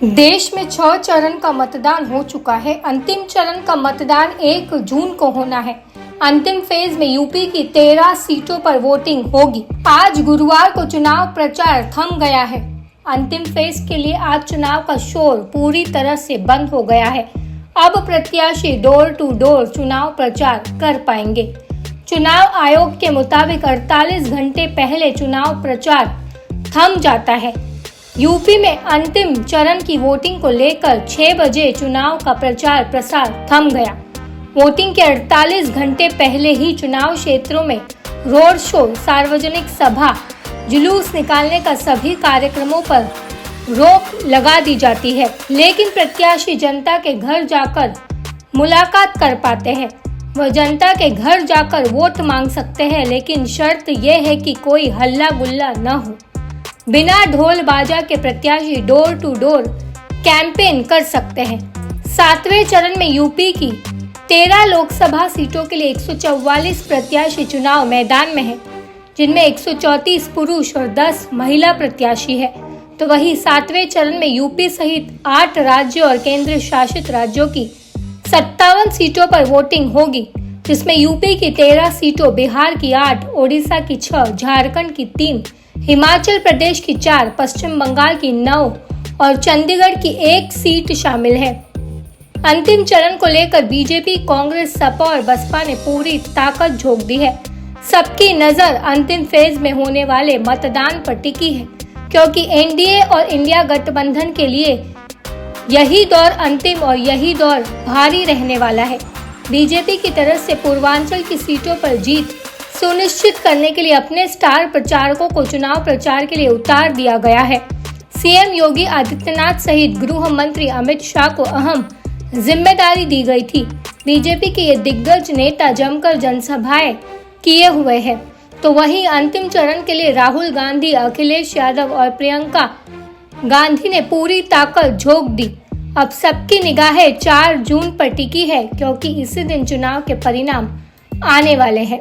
देश में 6 चरण का मतदान हो चुका है। अंतिम चरण का मतदान 1 जून को होना है। अंतिम फेज में यूपी की 13 सीटों पर वोटिंग होगी। आज गुरुवार को चुनाव प्रचार थम गया है। अंतिम फेज के लिए आज चुनाव का शोर पूरी तरह से बंद हो गया है। अब प्रत्याशी डोर टू डोर चुनाव प्रचार कर पाएंगे। चुनाव आयोग के मुताबिक 48 घंटे पहले चुनाव प्रचार थम जाता है। यूपी में अंतिम चरण की वोटिंग को लेकर 6 बजे चुनाव का प्रचार प्रसार थम गया। वोटिंग के 48 घंटे पहले ही चुनाव क्षेत्रों में रोड शो, सार्वजनिक सभा, जुलूस निकालने का सभी कार्यक्रमों पर रोक लगा दी जाती है। लेकिन प्रत्याशी जनता के घर जाकर मुलाकात कर पाते हैं। वह जनता के घर जाकर वोट मांग सकते हैं, लेकिन शर्त यह है कि कोई हल्ला गुल्ला न हो। बिना ढोल बाजा के प्रत्याशी डोर टू डोर कैंपेन कर सकते हैं। 7वें चरण में यूपी की 13 लोकसभा सीटों के लिए 144 प्रत्याशी चुनाव मैदान में हैं, जिनमें 134 पुरुष और 10 महिला प्रत्याशी है। तो वहीं 7वें चरण में यूपी सहित 8 राज्यों और केंद्र शासित राज्यों की 57 सीटों पर वोटिंग होगी, जिसमें यूपी की 13 सीटों, बिहार की 8, ओडिशा की 6, झारखंड की 3, हिमाचल प्रदेश की 4, पश्चिम बंगाल की 9 और चंडीगढ़ की 1 सीट शामिल है। अंतिम चरण को लेकर बीजेपी, कांग्रेस, सपा और बसपा ने पूरी ताकत झोंक दी है। सबकी नजर अंतिम फेज में होने वाले मतदान पर टिकी है, क्योंकि एनडीए और इंडिया गठबंधन के लिए यही दौर अंतिम और यही दौर भारी रहने वाला है। बीजेपी की तरफ से पूर्वांचल की सीटों पर जीत सुनिश्चित करने के लिए अपने स्टार प्रचारकों को चुनाव प्रचार के लिए उतार दिया गया है। सीएम योगी आदित्यनाथ सहित गृह मंत्री अमित शाह को अहम जिम्मेदारी दी गई थी। बीजेपी के ये दिग्गज नेता जमकर जनसभाएं किए हुए हैं। तो वहीं अंतिम चरण के लिए राहुल गांधी, अखिलेश यादव और प्रियंका गांधी ने पूरी ताकत झोंक दी। अब सबकी निगाहें 4 जून पर टिकी है, क्योंकि इसी दिन चुनाव के परिणाम आने वाले हैं।